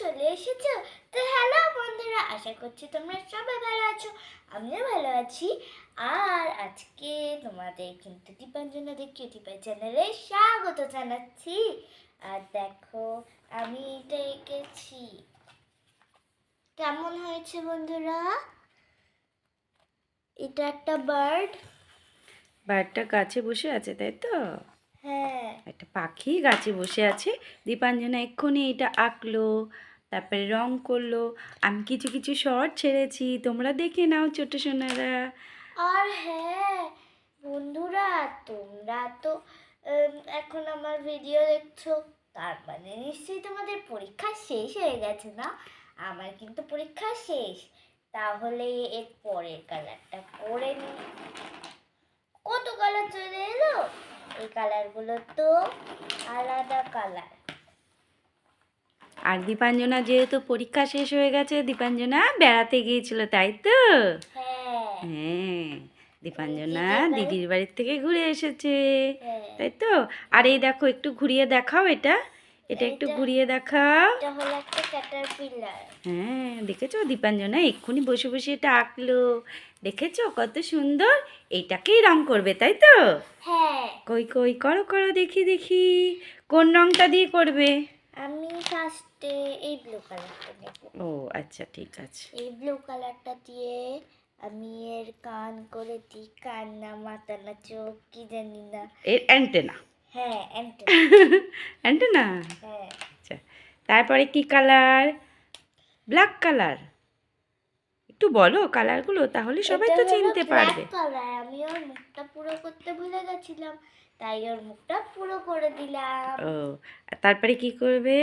চলে এসেছো। তো হ্যালো বন্ধুরা, আশা করছি তোমরা সবাই ভালো আছো, আমিও ভালো আছি। আর আজকে তোমাদের কিন্তু দীপাঞ্জনাদের কিউটিপাই চ্যানেলে স্বাগত জানাচ্ছি। আর দেখো, আমি এটা এঁকেছি, কেমন হয়েছে বন্ধুরা? এটা একটা বার্ডটা গাছে বসে আছে, তাই তো? হ্যাঁ, একটা পাখি গাছে বসে আছে। দীপাঞ্জনা এক্ষুনি এটা আঁকলো, তারপরে রং করলো। আমি কিছু কিছু শর্ট ছেড়েছি, তোমরা দেখে নাও ছোট সোনারা। আর হ্যাঁ বন্ধুরা, তোমরা তো এখন আমার ভিডিও দেখছো, তার মানে নিশ্চয়ই তোমাদের পরীক্ষা শেষ হয়ে গেছে না? আমার কিন্তু পরীক্ষা শেষ। তাহলে এর পরের কালারটা করে নি। কত কালার চলে এলো! এই কালারগুলো তো আলাদা কালার। আর দীপাঞ্জনা যেহেতু পরীক্ষা শেষ হয়ে গেছে, দীপাঞ্জনা বেড়াতে গিয়েছিল, তাই তো? হ্যাঁ, হ্যাঁ, দীপাঞ্জনা দিদির বাড়ি। দিদির বাড়ির থেকে ঘুরে এসেছে, হ্যাঁ, তাই তো? আর এই দেখো, একটু ঘুরিয়ে দেখাও এটা। এটা একটু এইটা ঘুরিয়ে দেখাও। এটা হলো একটা ক্যাটারপিলার। হ্যাঁ, দেখেছো দীপাঞ্জনা এক্ষুনি বসে বসে এটা আঁকলো। দেখেছো কত সুন্দর। এইটাকেই রং করবে, তাই তো? হ্যাঁ, কই কই করো করো, দেখি দেখি কোন রংটা দিয়ে করবে। আমি ফার্স্টে এই ব্লু কালারটা নেব। ও আচ্ছা, ঠিক আছে। এই ব্লু কালারটা দিয়ে আমি এর কান করে দিই, কান না মাথা না চোখ কি জানি না। এর অ্যান্টেনা। হ্যাঁ, অ্যান্টেনা। অ্যান্টেনা। হ্যাঁ, আচ্ছা, তারপরে কি কালার? Black colour. একটু বলো কালারগুলো, তাহলে সবাই এটা তো হলো চিনতে ব্ল্যাক পারবে। কালার। আমি ওর মুখটা পুরো করতে ভুলে গেছিলাম, তাই ওর মুখটা পুরো করে দিলাম। ও, আর তারপরে কি করবে?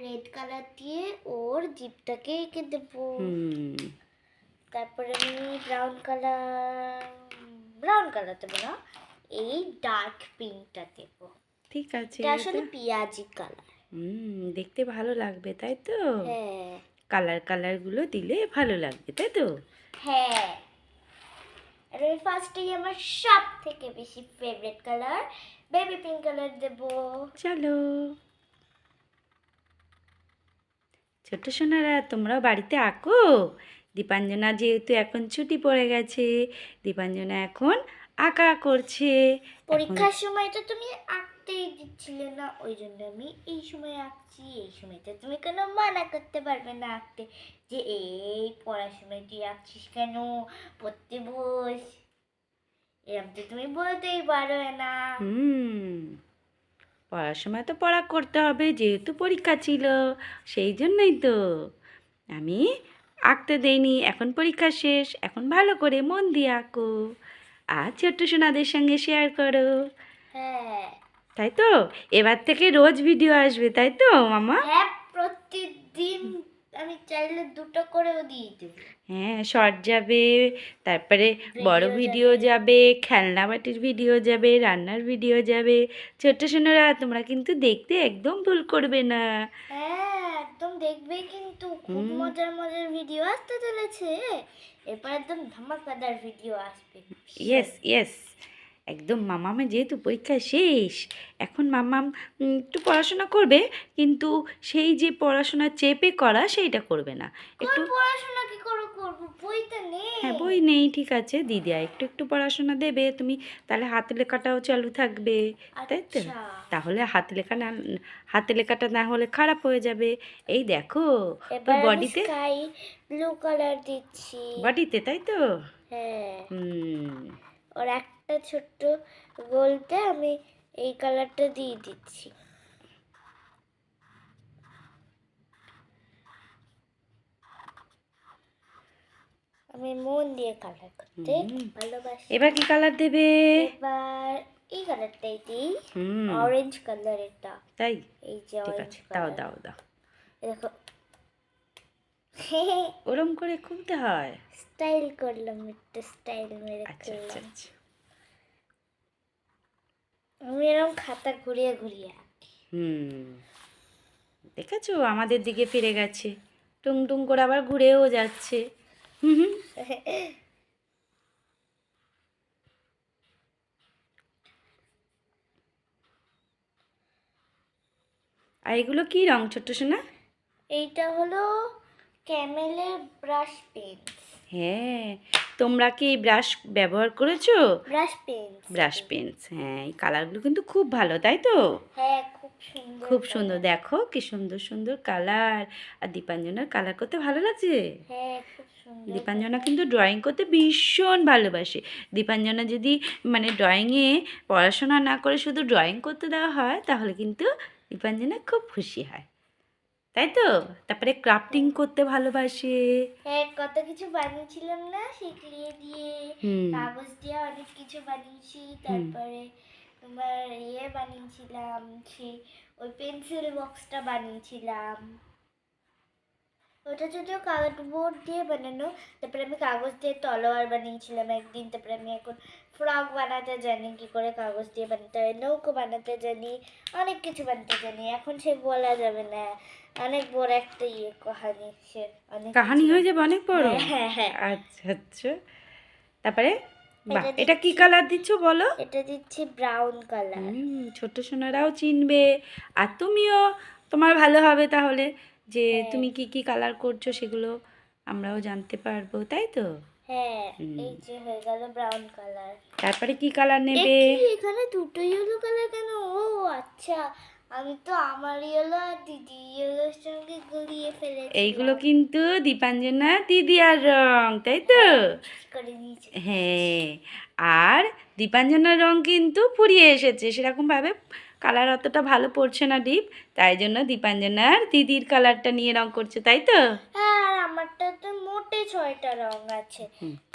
রেড কালার দিয়ে ওর জিভটাকে এঁকে দেবো। হুম। তারপরে আমি ব্রাউন কালার দেবো না, এই ডার্ক পিঙ্কটা দেবো। ঠিক আছে। এটা আসলে পিঁয়াজি কালার। দেখতে ভালো লাগবে, তাই তো? হ্যাঁ, কালারগুলো দিলে ভালো লাগবে, তাই তো? হ্যাঁ। আর আমি ফার্স্টেই আমার সব থেকে বেশি favourite colour baby pink colour দেবো। চলো, ছোট সোনারা তোমরাও বাড়িতে আঁকো। দীপাঞ্জনা যেহেতু এখন ছুটি পড়ে গেছে, দীপাঞ্জনা এখন আঁকা করছে। এখন পরীক্ষার সময় তো তুমি আঁকতেই দিচ্ছিলে না, ওই জন্য আমি এই সময় আঁকছি। এই সময়তে তুমি কোনো মানা করতে পারবে না আঁকতে, যে এই পড়ার সময় তুই আঁকছিস কেন, পড়তে বস, এরকম তো তুমি বলতেই পারো না। হুম, পড়ার সময় তো পড়া করতে হবে, যেহেতু পরীক্ষা ছিল, সেই জন্যই তো আমি আঁকতে দেইনি। এখন পরীক্ষা শেষ, এখন ভালো করে মন দিয়ে আঁকো আর ছোট্ট সোনাদের সঙ্গে শেয়ার করো, হ্যাঁ, তাই তো? এবার থেকে রোজ ভিডিও আসবে, তাই তো মামা? হ্যাঁ, প্রতিদিন আমি চাইলে দুটো করেও দিয়ে দেবো। হ্যাঁ, শর্ট যাবে, তারপরে বড় ভিডিও ভিডিও যাবে, খেলনা বাটির ভিডিও যাবে, রান্নার ভিডিও যাবে। ছোট্ট সোনারা তোমরা কিন্তু দেখতে একদম ভুল করবে না। হ্যাঁ, একদম দেখবে, কিন্তু খুব হুম। মজার মজার ভিডিও আসতে চলেছে। এরপর একদম ধামাকাদার ভিডিও আসবে ভীষণ। ইয়েস ইয়েস, একদম। মামামের যেহেতু পরীক্ষা শেষ, এখন মামাম একটু পড়াশোনা করবে, কিন্তু সেই যে পড়াশোনা চেপে করা সেইটা করবে না। কোন একটু, পড়াশোনা কি করে করবো, বই তো নেই। হ্যাঁ বই নেই, ঠিক আছে দিদিয়া একটু একটু পড়াশোনা দেবে তুমি, তাহলে হাতে লেখাটাও চালু থাকবে, তাই তো? আচ্ছা, তাহলে হাতে লেখাটা না হলে খারাপ হয়ে যাবে। এই দেখো, তোর এবার আমি বডিতে, স্কাই ব্লু কালার দিচ্ছি। বডিতে, তাই তো? হ্যাঁ, হুম। ওর একটা ছোট্ট গোলতে আমি এই কালারটা দিয়ে দিচ্ছি। আমি মন দিয়ে কালার করতে ভালোবাসি। এবার কি কালার দেবে? এবার এই কালারটাই দিই, হুম। Orange colour. এটা তাই, এই যে ঠিক অরেঞ্জ আছে, দাও কালার, দাও দাও। দেখো। ওরম করে খুলতে হয়? স্টাইল করলাম, একটু স্টাইল মেরে আচ্ছা আচ্ছা করলাম। আচ্ছা। আমি এরকম খাতা ঘুরিয়ে ঘুরিয়ে আঁকি। হুম, দেখেছো আমাদের দিকে ফিরে গেছে, টুং টুং করে আবার ঘুরেও যাচ্ছে। হুম হুম। আর এগুলো কি রং ছোট্ট সোনা? এইটা হলো ক্যামেলের ব্রাশ পেন। হ্যাঁ, তোমরা কি ব্রাশ ব্যবহার করেছো? Brush pen. ব্রাশ পেন্স, হ্যাঁ, এই কালারগুলো কিন্তু খুব ভালো, তাই তো? হ্যাঁ, খুব সুন্দর। খুব সুন্দর, দেখো কি সুন্দর সুন্দর কালার। আর দীপাঞ্জনার কালার করতে ভালো লাগছে। হ্যাঁ, খুব সুন্দর। দীপাঞ্জনা কিন্তু ড্রয়িং করতে ভীষণ ভালোবাসে। দীপাঞ্জনা যদি মানে ড্রয়িংয়ে পড়াশোনা না করে শুধু ড্রয়িং করতে দেওয়া হয় তাহলে কিন্তু দীপাঞ্জনা খুব খুশি হয়, তাই তো? তারপরে ক্রাফটিং করতে ভালোবাসে। হ্যাঁ, কত কিছু বানিয়েছিলাম না সেই ক্লে দিয়ে, হুম কাগজ দিয়ে অনেক কিছু বানিয়েছি। তারপরে তোমার বানিয়েছিলাম, সেই ওই পেন্সিল বক্সটা বানিয়েছিলাম। ওটা যদিও কার্ডবোর্ড দিয়ে বানানো। তারপরে আমি কাগজ দিয়ে তলোয়ার বানিয়েছিলাম একদিন। তারপরে আমি এখন ফ্রক বানাতে জানি, কি করে কাগজ দিয়ে বানাতে হয়, নৌকো বানাতে জানি, অনেক কিছু বানাতে জানি। এখন সে বলা যাবে না, অনেক বড় একটা কাহানি, সে অনেক কাহানি হয়ে যাবে অনেক বড়। হ্যাঁ, হ্যাঁ। আচ্ছা আচ্ছা, তারপরে বাহ, এটা এটা কি কালার দিচ্ছ বলো? এটা দিচ্ছি ব্রাউন কালার। ছোট সোনারাও চিনবে, আর তুমিও, তোমার ভালো হবে তাহলে, যে তুমি কি কি কালার করছো সেগুলো আমরাও জানতে পারবো, তাই তো? হ্যাঁ, এই যে হয়ে গেল ব্রাউন কালার। তারপরে কি কালার নেবে? এখানে দুটো ইয়েলো কালার কেন? ও আচ্ছা, আমি তো আমার ইয়েলো আর দিদি ইয়েলোর সঙ্গে গুলিয়ে ফেলেছি। এইগুলো কিন্তু দীপাঞ্জনা দিদি আর রং, তাই তো? করে নিয়েছি। হ্যাঁ, আর দীপাঞ্জনার রং কিন্তু ফুরিয়ে এসেছে, সেরকমভাবে কালার অতটা ভালো পড়ছে না ডিপ, তাই জন্য দীপাঞ্জনার দিদির কালারটা নিয়ে রং করছে, তাই তো? হ্যাঁ, আর আমারটাতে মোটে 6টা রং আছে।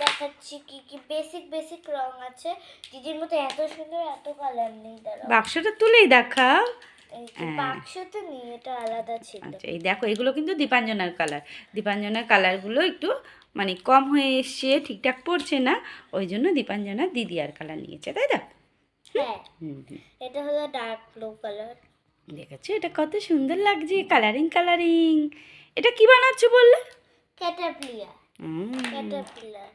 দেখাচ্ছি কি কি বেসিক বেসিক রং আছে। দিদির মতো এত সুন্দর এত কালার নেই। দাঁড়াও, বাক্সটা তুলেই দেখাও। এই যে বাক্সতে নেই, এটা আলাদা ছিল। আচ্ছা, এই দেখো এগুলো কিন্তু দীপাঞ্জনার কালার। দীপাঞ্জনার কালারগুলো একটু মানে কম হয়ে এসছে, ঠিকঠাক পড়ছে না, ওই জন্য দীপাঞ্জনা দিদি আর কালার নিয়েছে, তাই তো? হ্যাঁ, হুম হুম, এটা হলো ডার্ক ব্লু কালার। দেখেছো এটা কত সুন্দর লাগছে, কালারিং কালারিং। এটা কি বানাচ্ছো বললে? ক্যাটারপিলার। হুম, ক্যাটারপিলার।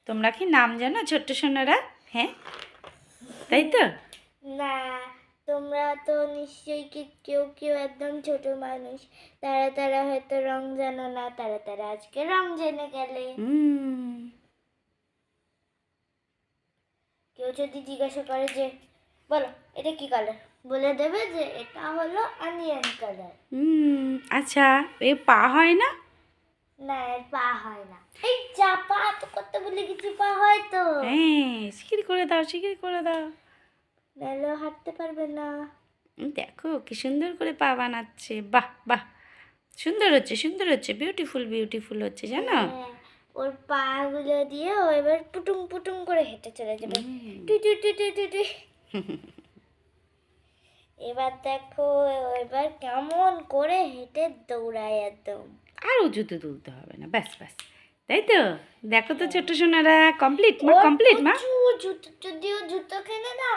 তোমরা কি নাম জানো ছোট্ট সোনারা? হ্যাঁ, তাই তো? না, তোমরা তো নিশ্চয়ই কেউ কেউ একদম ছোট মানুষ, তারা হয়তো রং জানো না, তারা আজকে রং জেনে গেলে। কেউ যদি জিজ্ঞাসা করে যে বলো এটা কি কালার, বলে দেবে যে এটা হলো অনিয়ন কালার। আচ্ছা, এ পা হয় না? না, এর পা হয় না। এই যা, পা তো করতে বলে কিছু, পা হয় তো। হ্যাঁ, শিগগিরি করে দাও, শিগগিরি করে দাও। নাহলে হাঁটতে পারবে না। দেখো কি সুন্দর করে পা বানাচ্ছে, বাহ বাহ, সুন্দর হচ্ছে সুন্দর হচ্ছে, বিউটিফুল বিউটিফুল হচ্ছে, জানো? হ্যাঁ, ওর পা গুলো দিয়ে ও এবার পুটুং পুটুং করে হেঁটে চলে যাবে। টুই টুই টুই টুই টুই টুই। এবার দেখো, এবার কেমন করে হেঁটে দৌড়ায় একদম। আর জুতো তুলতে হবে না, ব্যাস ব্যাস, তাই তো? দেখো তো ছোট্ট সোনারা, কমপ্লিট মা, কমপ্লিট মা। জুতো, যদিও জুতো কেনে না,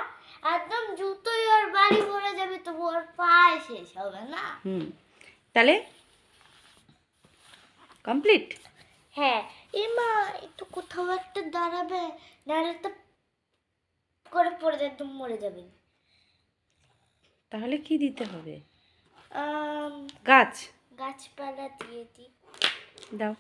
একদম জুতোই ওর বাড়ি ভরে যাবে, তবু ওর পা শেষ হবে না। তাহলে কমপ্লিট। হ্যাঁ, মা একটু কোথাও একটা দাঁড়াবে, নাহলে তো করে পড়ে যায়, একদম মরে যাবে। তাহলে কি দিতে হবে? আম, গাছ গাছপালা দিয়ে দিই। দাও।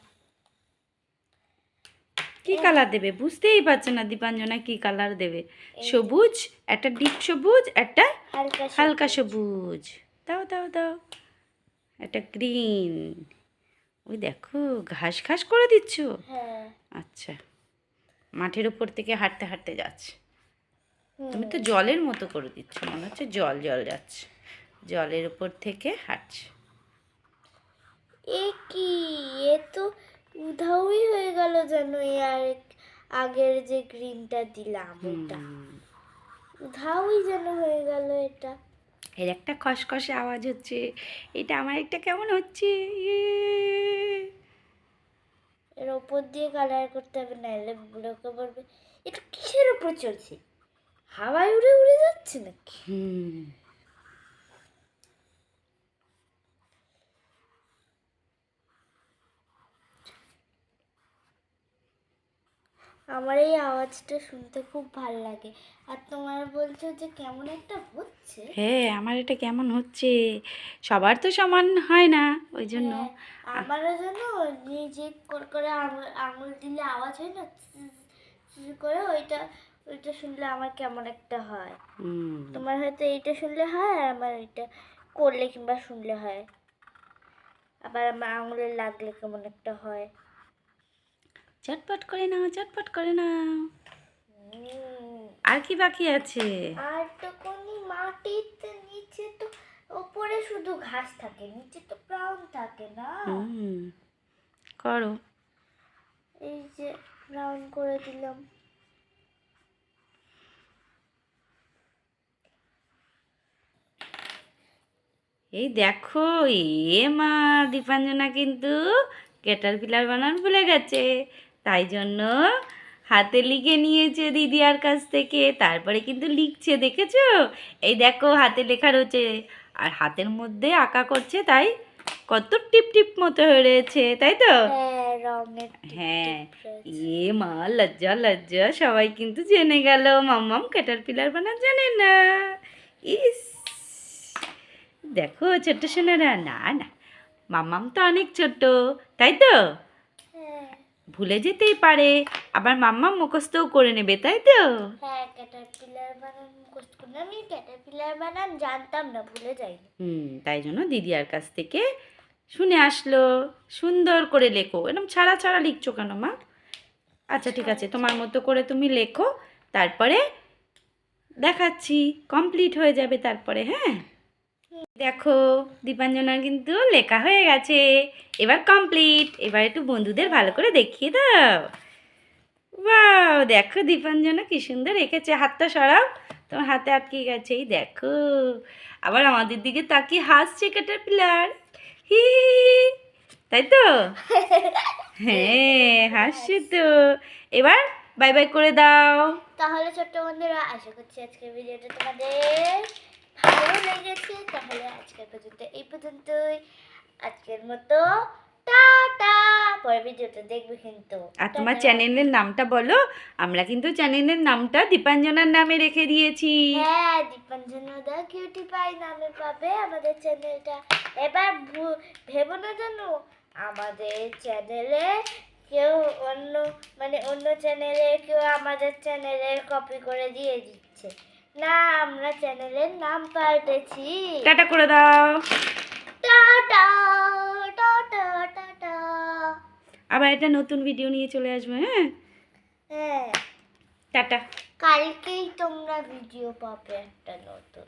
কি কালার দেবে বুঝতেই পারছে না দীপাঞ্জনা, কি কালার দেবে? সবুজ, একটা ডিপ সবুজ, একটা হালকা হালকা সবুজ। দাও দাও দাও, একটা গ্রিন। ওই দেখো ঘাস ঘাস করে দিচ্ছ। হ্যাঁ, আচ্ছা, মাঠের উপর থেকে হাঁটতে হাঁটতে যাচ্ছে। তুমি তো জলের মতো করে দিচ্ছ, মনে হচ্ছে জল জল যাচ্ছে, জলের উপর থেকে হাঁটছে। এ কি, এ তো উধাওই হয়ে গেল যেন। আর আগের যে গ্রিনটা দিলাম ওটা উধাওই যেন হয়ে গেল। এটা এর একটা খসখসে আওয়াজ হচ্ছে, এটা আমার একটা কেমন হচ্ছে, ইয়ে। এর ওপর দিয়ে কালার করতে হবে, নাহলে লোকে বলবে এটা কিসের উপর চলছে, হাওয়ায় উড়ে উড়ে যাচ্ছে নাকি। আমার এই আওয়াজটা শুনতে খুব ভালো লাগে। আর তোমার বলছো যে কেমন একটা হচ্ছে। হ্যাঁ, আমার এটা কেমন হচ্ছে, সবার তো সমান হয় না, ওই জন্য। হ্যাঁ, আমারও যেন নিজে করে আঙুল দিলে আওয়াজ হয় না, করে ওইটা ওইটা শুনলে আমার কেমন একটা হয়। হুম, তোমার হয়তো এইটা শুনলে হয়, আর আমার ওইটা করলে কিংবা শুনলে হয়। আবার আমার আঙুলে লাগলে কেমন একটা হয়। চটপট করে নাও, চটপট করে নাও। উম, আর কি বাকি আছে? আর তো কোন মাটিতে নিচে তো, ওপরে শুধু ঘাস থাকে, নিচে তো ব্রাউন থাকে না। হুম, করো। এই যে ব্রাউন করে দিলাম। এই দেখো, মা, দীপাঞ্জনা কিন্তু ক্যাটারপিলার বানান ভুলে গেছে, তাই জন্য হাতে লিখে নিয়েছে দিদিয়ার কাছ থেকে, তারপরে কিন্তু লিখছে, দেখেছো? এই দেখো হাতে লেখা রয়েছে, আর হাতের মধ্যে আঁকা করছে, তাই কত টিপ টিপ মতো হয়ে রয়েছে, তাই তো? হ্যাঁ, রঙের হ্যাঁ। টিপ রয়েছে। মা, লজ্জা লজ্জা, সবাই কিন্তু জেনে গেল মাম্মাম ক্যাটারপিলার বানান জানে না। ইস, দেখো ছোট্ট সোনারা, না না, মাম্মাম তো অনেক ছোট, তাই তো? হ্যাঁ ভুলে যেতেই পারে, আবার মাম্মাম মুখস্থও করে নেবে, তাই তো? হ্যাঁ, ক্যাটারপিলার বানান মুখস্থ করলাম। আমি ক্যাটারপিলার বানান জানতাম না, ভুলে যাইনি। তাই জন্য দিদিয়ার কাছ থেকে শুনে আসলো। সুন্দর করে লেখো, এরকম ছাড়া ছাড়া লিখছো কেন মা? আচ্ছা ঠিক আছে, তোমার মতো করে তুমি লেখো, তারপরে দেখাচ্ছি, কমপ্লিট হয়ে যাবে তারপরে, হ্যাঁ? দেখো, দীপাঞ্জনার কিন্তু লেখা হয়ে গেছে, এবার কমপ্লিট। এবার একটু বন্ধুদের ভালো করে দেখিয়ে দাও। ওয়াও, দেখো দীপাঞ্জনা কি সুন্দর এঁকেছে, হাতটা সরাও, তোমার হাতে আটকে গেছে, এই দেখো, আবার আমাদের দিকে তাকিয়ে হাসছে ক্যাটারপিলার, হি হি হি। তাই তো? হ্যাঁ, হাসছে তো। এবার বাই বাই করে দাও। তাহলে ছোট্ট বন্ধুরা, আশা করছি আজকের ভিডিওটা তোমাদের ভালো লেগেছে। তাহলে আজকের পর্যন্ত এই পর্যন্তই। আজকের মতো টাটা। পরের ভিডিওটা দেখবে কিন্তু। আর তোমার টাটা। চ্যানেলের নামটা বলো, আমরা কিন্তু চ্যানেলের নামটা দীপাঞ্জনার নামে রেখে দিয়েছি। হ্যাঁ, দীপাঞ্জনা দা কিউটি পাই নামে পাবে আমাদের চ্যানেলটা। এবার ভেবো না জানো আমাদের চ্যানেলে কেউ অন্য, মানে অন্য চ্যানেলে কেউ আমাদের চ্যানেলের কপি করে দিয়ে দিচ্ছে না, আমরা চ্যানেলের নাম পাল্টেছি। টাটা করে দাও। Tata tata tata. আবার একটা নতুন ভিডিও নিয়ে চলে আসবো, হ্যাঁ? হ্যাঁ, টাটা। কালকেই তোমরা ভিডিও পাবে একটা নতুন।